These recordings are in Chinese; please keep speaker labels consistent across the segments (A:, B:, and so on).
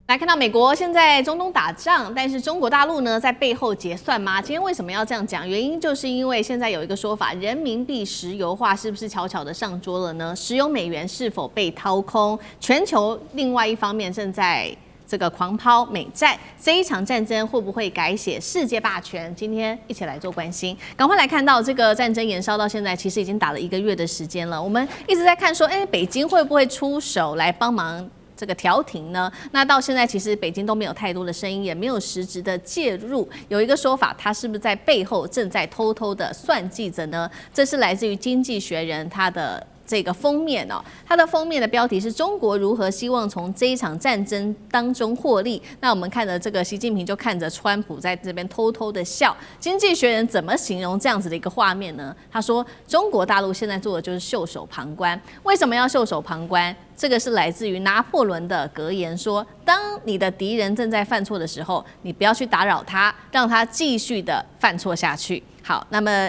A: 来看到美国现在中东打仗，但是中国大陆呢在背后结算吗？今天为什么要这样讲？原因就是因为现在有一个说法，人民币石油化是不是悄悄的上桌了呢？石油美元是否被掏空？全球另外一方面正在这个狂抛美债，这一场战争会不会改写世界霸权？今天一起来做关心，赶快来看到这个战争延烧到现在，其实已经打了1个月的时间了。我们一直在看说，北京会不会出手来帮忙这个调停呢？那到现在其实北京都没有太多的声音，也没有实质的介入。有一个说法，他是不是在背后正在偷偷的算计着呢？这是来自于《经济学人》它的这个封面哦，它的封面的标题是中国如何希望从这一场战争当中获利。那我们看着这个习近平就看着川普在这边偷偷的笑。经济学人怎么形容这样子的一个画面呢？他说，中国大陆现在做的就是袖手旁观。为什么要袖手旁观？这个是来自于拿破仑的格言说，当你的敌人正在犯错的时候，你不要去打扰他，让他继续的犯错下去。好，那么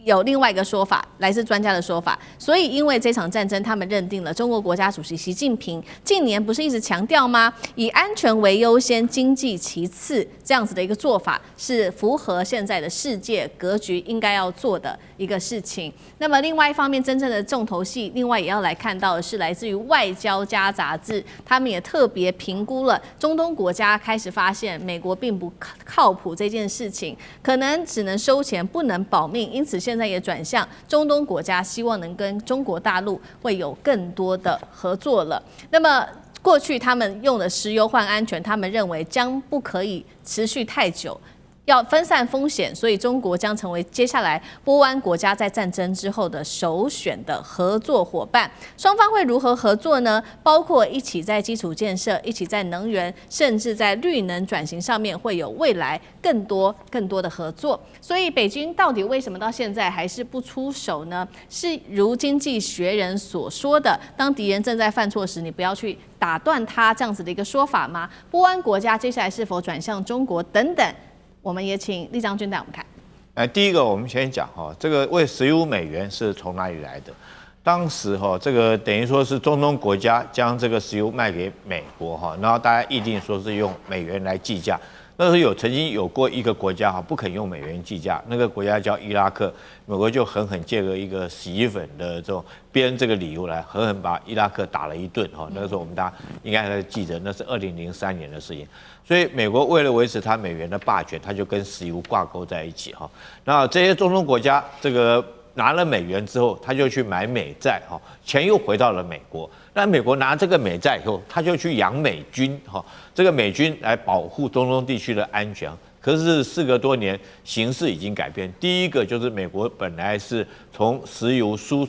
A: 有另外一个说法，来自专家的说法，所以因为这场战争，他们认定了中国国家主席习近平近年不是一直强调吗？以安全为优先，经济其次，这样子的一个做法是符合现在的世界格局应该要做的一个事情。那么另外一方面，真正的重头戏，另外也要来看到的是来自于《外交家》杂志，他们也特别评估了中东国家开始发现美国并不靠谱这件事情，可能只能收钱不能保命，因此现在也转向中东国家，希望能跟中国大陆会有更多的合作了。那么过去他们用的石油换安全，他们认为将不可以持续太久，要分散风险，所以中国将成为接下来波湾国家在战争之后的首选的合作伙伴。双方会如何合作呢？包括一起在基础建设，一起在能源，甚至在绿能转型上面会有未来更多的合作。所以北京到底为什么到现在还是不出手呢？是如经济学人所说的，当敌人正在犯错时，你不要去打断他这样子的一个说法吗？波湾国家接下来是否转向中国等等？我们也请厉将军带我们看。
B: 第一个我们先讲哈，这个为15美元是从哪里来的？当时哈，这个等于说是中东国家将这个石油卖给美国哈，然后大家议定说是用美元来计价。那时候曾经有过一个国家哈不肯用美元计价，那个国家叫伊拉克，美国就狠狠借了一个洗衣粉的这种编这个理由来狠狠把伊拉克打了一顿哈。那个时候我们大家应该还记得，那是2003年的事情。所以美国为了维持它美元的霸权，它就跟石油挂钩在一起哈。那这些中东国家这个拿了美元之后，他就去买美债哈，钱又回到了美国。那美国拿这个美债以后，他就去养美军哈，这个美军来保护中东地区的安全。可是事隔多年，形势已经改变。第一个就是美国本来是从石油输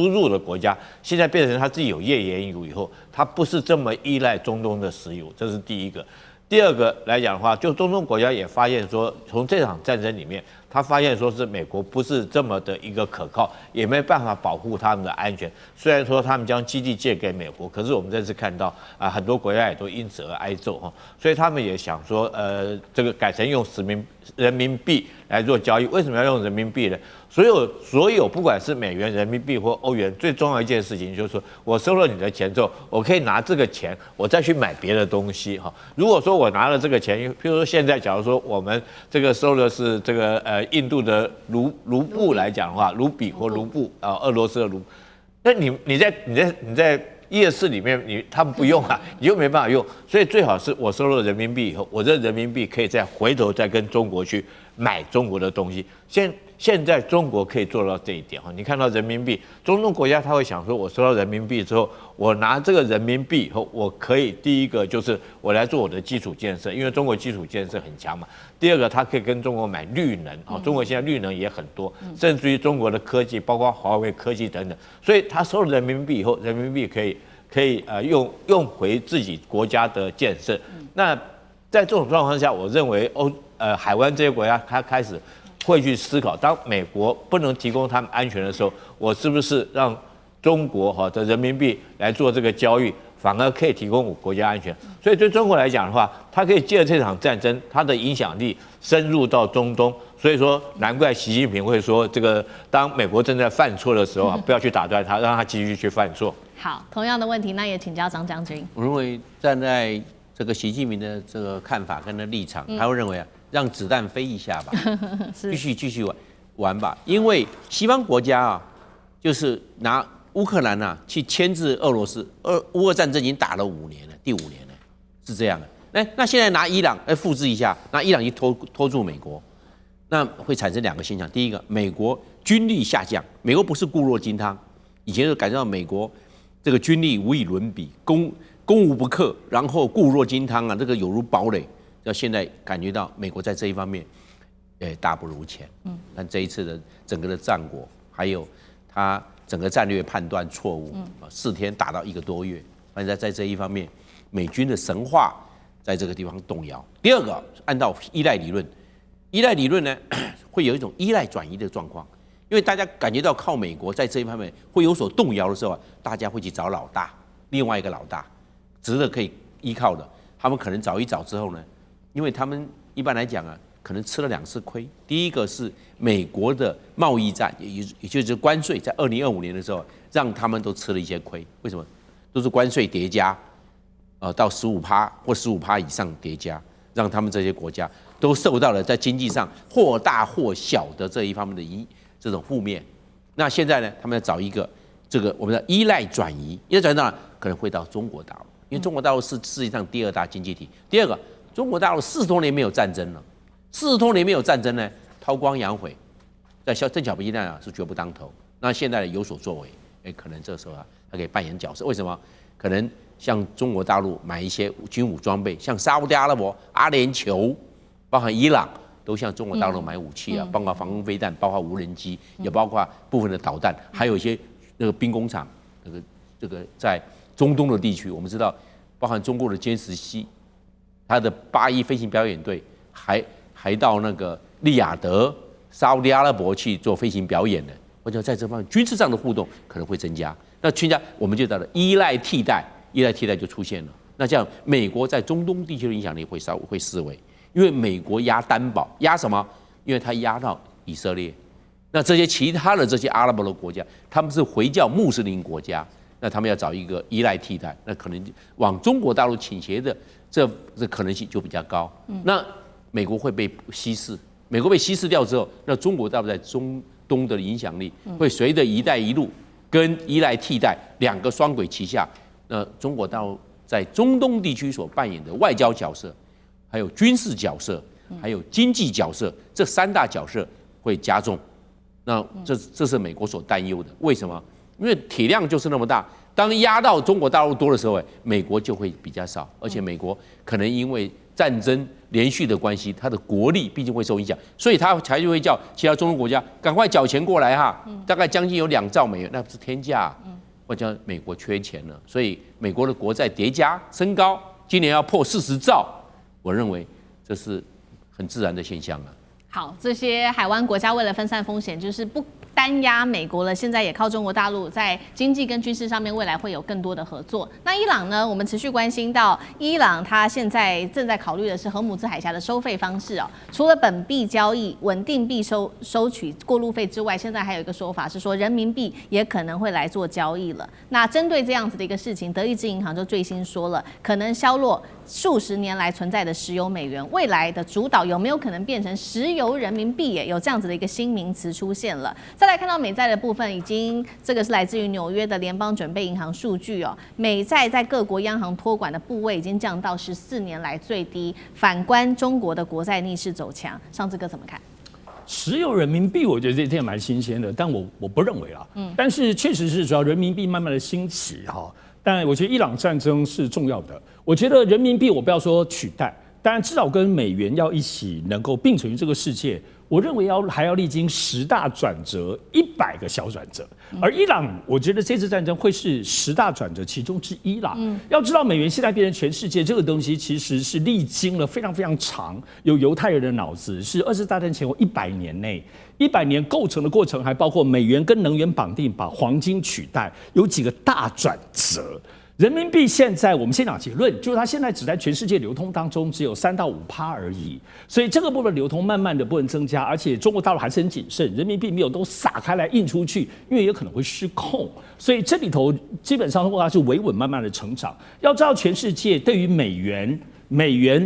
B: 入的国家，现在变成他自己有页岩油以后，他不是这么依赖中东的石油，这是第一个。第二个来讲的话，就中东国家也发现说，从这场战争里面，他发现说是美国不是这么的一个可靠，也没办法保护他们的安全。虽然说他们将基地借给美国，可是我们这次看到很多国家也都因此而挨揍哈，所以他们也想说，这个改成用人民币来做交易。为什么要用人民币呢？所有不管是美元、人民币或欧元，最重要一件事情就是说，我收了你的钱之后，我可以拿这个钱，我再去买别的东西哈。如果说我拿了这个钱，譬如说现在，假如说我们这个收的是这个印度的卢布来讲的话，卢比或卢布俄罗斯的卢，那你在夜市里面他们不用啊，你又没办法用，所以最好是我收了人民币以后，我这人民币可以再回头再跟中国去买中国的东西。现在中国可以做到这一点哈，你看到人民币，中东国家他会想说，我收到人民币之后，我拿这个人民币以后，我可以第一个就是我来做我的基础建设，因为中国基础建设很强嘛。第二个，他可以跟中国买绿能啊，中国现在绿能也很多，甚至于中国的科技，包括华为科技等等，所以他收了人民币以后，人民币可以用回自己国家的建设。那在这种状况下，我认为海湾这些国家，他开始会去思考，当美国不能提供他们安全的时候，我是不是让中国的人民币来做这个交易，反而可以提供我国家安全。所以对中国来讲的话，它可以借着这场战争，它的影响力深入到中东。所以说，难怪习近平会说，这个当美国正在犯错的时候不要去打断他，让他继续去犯错。
A: 好，同样的问题，那也请教张将军。
C: 我认为站在这个习近平的这个看法跟立场，他会认为啊，让子弹飞一下吧，继续玩吧，因为西方国家啊，就是拿乌克兰啊去牵制俄罗斯，乌俄战争已经打了5年了，第5年了，是这样的。那现在拿伊朗复制一下，拿伊朗去拖住美国，那会产生2个现象。第一个，美国军力下降，美国不是固若金汤，以前就感觉到美国这个军力无以伦比，攻无不克，然后固若金汤啊，这个有如堡垒。到现在感觉到美国在这一方面，大不如前。但这一次的整个的战果，还有他整个战略判断错误，4天打到1个多月，反正在这一方面，美军的神话在这个地方动摇。第二个，按照依赖理论呢，会有一种依赖转移的状况，因为大家感觉到靠美国在这一方面会有所动摇的时候，大家会去找老大，另外一个老大，值得可以依靠的，他们可能找一找之后呢，因为他们一般来讲啊，可能吃了2次亏。第一个是美国的贸易战，也就是关税，在2025年的时候，让他们都吃了一些亏。为什么？都是关税叠加，到15%或15%以上叠加，让他们这些国家都受到了在经济上或大或小的这一方面的这种负面。那现在呢，他们要找一个这个我们的依赖转移，依赖转移到哪？可能会到中国大陆，因为中国大陆是世界上第2大经济体。第二个，中国大陆40多年没有战争了，40多年没有战争呢，韬光养晦，在邓小平那是绝不当头。那现在有所作为，可能这时候啊，他可以扮演角色。为什么？可能向中国大陆买一些军武装备，像沙烏地阿拉伯、阿联酋，包含伊朗，都向中国大陆买武器啊，包括防空飞弹，包括无人机，也包括部分的导弹，还有一些那个兵工厂，这个在中东的地区，我们知道，包含中国的歼10C，他的8·1飞行表演队还到那个利雅得、沙烏地阿拉伯去做飞行表演的。我觉得在这方面军事上的互动可能会增加。那增加，我们就到了依赖替代就出现了。那这样，美国在中东地区的影响力会式微，因为美国压担保，压什么？因为它压到以色列。那这些其他的这些阿拉伯的国家，他们是回教穆斯林国家，那他们要找一个依赖替代，那可能往中国大陆倾斜的这可能性就比较高。那美国会被稀释，美国被稀释掉之后，那中国大陆在中东的影响力会随着"一带一路"跟依赖替代2个双轨齐下，那中国大陆在中东地区所扮演的外交角色，还有军事角色，还有经济角色，这3大角色会加重。那这是美国所担忧的。为什么？因为体量就是那么大，当压到中国大陆多的时候，美国就会比较少，而且美国可能因为战争连续的关系，它的国力毕竟会受影响，所以它才会叫其他中东国家赶快缴钱过来哈，大概将近有2兆美元，那不是天价。或者美国缺钱了，所以美国的国债叠加升高，今年要破40兆，我认为这是很自然的现象啊。
A: 好，这些海湾国家为了分散风险，就是不单压美国了，现在也靠中国大陆在经济跟军事上面未来会有更多的合作。那伊朗呢？我们持续关心到伊朗，它现在正在考虑的是荷姆兹海峡的收费方式哦。除了本币交易、稳定币收取过路费之外，现在还有一个说法是说人民币也可能会来做交易了。那针对这样子的一个事情，德意志银行就最新说了，可能削弱数十年来存在的石油美元，未来的主导有没有可能变成石油人民币？也有这样子的一个新名词出现了。再来看到美债的部分，这个是来自于纽约的联邦准备银行数据哦，美债在各国央行托管的部位已经降到14年来最低。反观中国的国债逆势走强，上次哥怎么看？
D: 石油人民币，我觉得这点蛮新鲜的，但我不认为啦。但是确实是，只要人民币慢慢的兴起哈，但我觉得伊朗战争是重要的。我觉得人民币我不要说取代，当然至少跟美元要一起能够并存于这个世界。我认为还要历经10大转折，100个小转折。而伊朗，我觉得这次战争会是10大转折其中之一啦。要知道，美元现在变成全世界这个东西，其实是历经了非常非常长，有犹太人的脑子，是20次大战前后100年内，100年构成的过程，还包括美元跟能源绑定，把黄金取代，有几个大转折。人民币现在我们先讲结论，就是它现在只在全世界流通当中只有3到5%而已，所以这个部分流通慢慢的不能增加，而且中国大陆还是很谨慎，人民币没有都撒开来印出去，因为有可能会失控，所以这里头基本上中国大陆是维稳慢慢的成长。要知道全世界对于美元、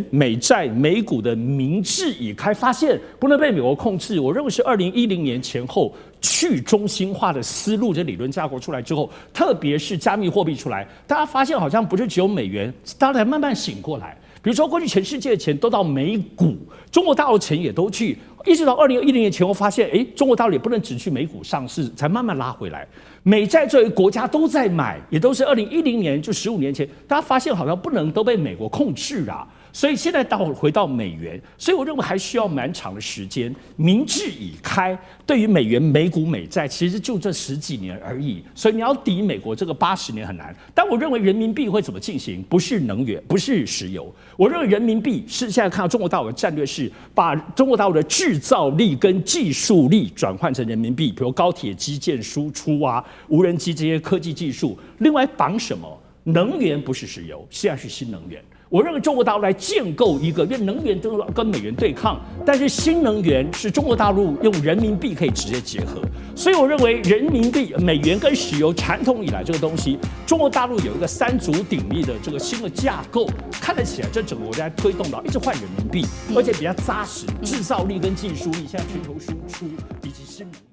D: 美债、美股的明智已开，发现不能被美国控制。我认为是2010年前后去中心化的思路，这理论架构出来之后，特别是加密货币出来，大家发现好像不是只有美元，大家才慢慢醒过来。比如说，过去全世界的钱都到美股，中国大陆钱也都去，一直到2010年前后发现，中国大陆也不能只去美股上市，才慢慢拉回来。美债作为国家都在买，也都是2010年，就15年前，大家发现好像不能都被美国控制啊。所以现在回到美元，所以我认为还需要蛮长的时间。明智已开，对于美元、美股、美债，其实就这10几年而已。所以你要抵美国这个80年很难。但我认为人民币会怎么进行？不是能源，不是石油。我认为人民币是现在看到中国大陆的战略是把中国大陆的制造力跟技术力转换成人民币，比如高铁基建输出啊、无人机这些科技技术。另外绑什么？能源不是石油，现在是新能源。我认为中国大陆来建构一个，因为能源都跟美元对抗，但是新能源是中国大陆用人民币可以直接结合，所以我认为人民币、美元跟石油传统以来这个东西，中国大陆有一个3足鼎立的这个新的架构，看得起来这整个国家推动到一直换人民币，而且比较扎实，制造力跟技术力，现在全球输出以及新能源。